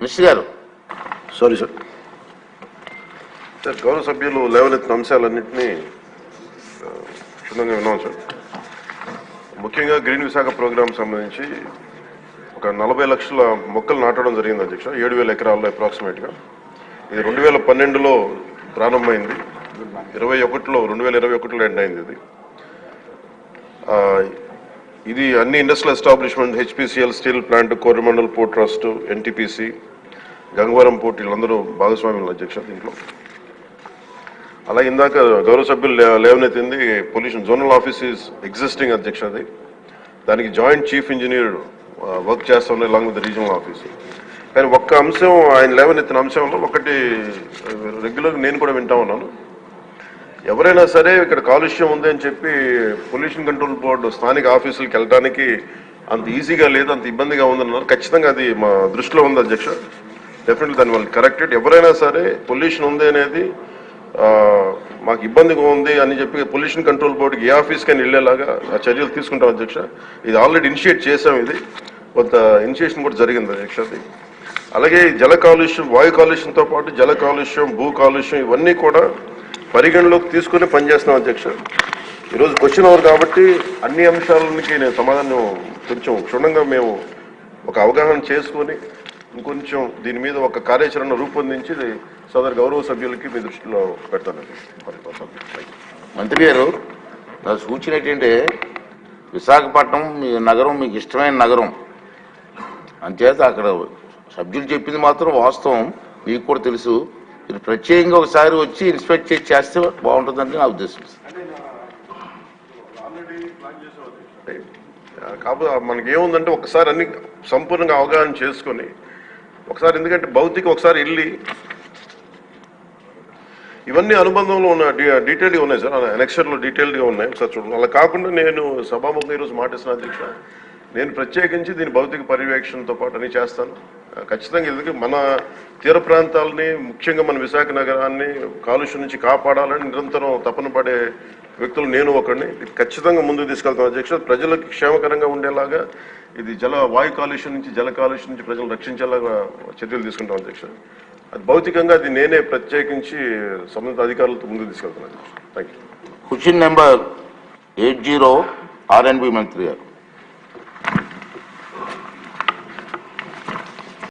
Minister గారు. Sorry sir. Sir గౌరవ సభ్యులు లేవనెత్తిన అంశాలన్నింటినీ క్షుణ్ణంగా విన్నాం సార్. ముఖ్యంగా గ్రీన్ విశాఖ ప్రోగ్రాం సంబంధించి ఒక 40 లక్షల మొక్కలు నాటడం జరిగింది అధ్యక్ష, 7,000 ఎకరాల్లో అప్రాక్సిమేట్గా. ఇది 2012లో ప్రారంభమైంది, 2021లో ఎండ్ అయింది. ఇది అన్ని industrial establishment, HPCL steel plant, Coromandel port trust, NTPC, Gangavaram port, వీళ్ళందరూ భాగస్వామ్యులు అధ్యక్ష దీంట్లో. అలాగే ఇందాక గౌరవ సభ్యులు లేవనెత్తింది pollution zonal office is existing అధ్యక్ష. అది దానికి జాయింట్ చీఫ్ ఇంజనీర్ వర్క్ చేస్తా ఉన్నాయి అలాంగ్ విత్ రీజనల్ ఆఫీస్. కానీ ఒక్క అంశం ఆయన లేవనెత్తిన అంశంలో ఒకటి రెగ్యులర్గా నేను కూడా వింటా ఉన్నాను. ఎవరైనా సరే ఇక్కడ కాలుష్యం ఉంది అని చెప్పి పొల్యూషన్ కంట్రోల్ బోర్డు స్థానిక ఆఫీసులకు వెళ్ళడానికి అంత ఈజీగా లేదు, అంత ఇబ్బందిగా ఉందన్నారు. ఖచ్చితంగా అది మా దృష్టిలో ఉంది అధ్యక్ష. డెఫినెట్లీ దాన్ని వాళ్ళు కరెక్టెడ్. ఎవరైనా సరే పొల్యూషన్ ఉంది అనేది మాకు ఇబ్బందిగా ఉంది అని చెప్పి పొల్యూషన్ కంట్రోల్ బోర్డుకి ఏ ఆఫీస్కైనా వెళ్ళేలాగా ఆ చర్యలు తీసుకుంటాం అధ్యక్ష. ఇది ఆల్రెడీ ఇనిషియేట్ చేసాం, ఇది కొంత ఇనిషియేషన్ కూడా జరిగింది అధ్యక్ష. అలాగే జల కాలుష్యం, వాయు కాలుష్యంతో పాటు జల కాలుష్యం, భూ కాలుష్యం ఇవన్నీ కూడా పరిగణలోకి తీసుకుని పనిచేస్తున్నాం అధ్యక్ష. ఈరోజు క్వశ్చన్ అవర్ కాబట్టి అన్ని అంశాలకి నేను సమాధానం కొంచెం క్షుణ్ణంగా మేము ఒక అవగాహన చేసుకొని ఇంకొంచెం దీని మీద ఒక కార్యాచరణ రూపొందించి సదరు గౌరవ సభ్యులకి మీ దృష్టిలో పెడతానండి. మంత్రి గారు, నా సూచన ఏంటంటే విశాఖపట్నం మీ నగరం మీకు ఇష్టమైన నగరం అంచేత అక్కడ సభ్యులు చెప్పింది మాత్రం వాస్తవం, మీకు కూడా తెలుసు. మీరు ప్రత్యేకంగా ఒకసారి వచ్చి ఇన్స్పెక్ట్ చేస్తే బాగుంటుందని నా ఉద్దేశం. కాకపోతే మనకి ఏముందంటే ఒకసారి అన్ని సంపూర్ణంగా అవగాహన చేసుకొని ఒకసారి, ఎందుకంటే భౌతిక ఒకసారి వెళ్ళి ఇవన్నీ అనుబంధంలో ఉన్న డీటెయిల్గా ఉన్నాయి సార్, ఎనెక్సర్లో డీటెయిల్గా ఉన్నాయి, ఒకసారి చూడండి. అలా కాకుండా నేను సభాముఖంగా ఈరోజు మాటిస్తున్న అధ్యక్ష, నేను ప్రత్యేకించి దీని భౌతిక పర్యవేక్షణతో పాటు అన్ని చేస్తాను ఖచ్చితంగా. ఎందుకంటే మన తీర ప్రాంతాలని, ముఖ్యంగా మన విశాఖ నగరాన్ని కాలుష్యం నుంచి కాపాడాలని నిరంతరం తపన పడే వ్యక్తులు నేను ఒకరిని. ఇది ఖచ్చితంగా ముందుకు తీసుకెళ్తాను అధ్యక్ష. ప్రజలకు క్షేమకరంగా ఉండేలాగా ఇది వాయు కాలుష్యం నుంచి, జల కాలుష్యం నుంచి ప్రజలు రక్షించేలాగా చర్యలు తీసుకుంటాం అధ్యక్ష. అది భౌతికంగా అది నేనే ప్రత్యేకించి సంబంధిత అధికారులతో ముందుకు తీసుకెళ్తాను అధ్యక్ష. Thank you. Question number 80 RNB మంత్రి గారు.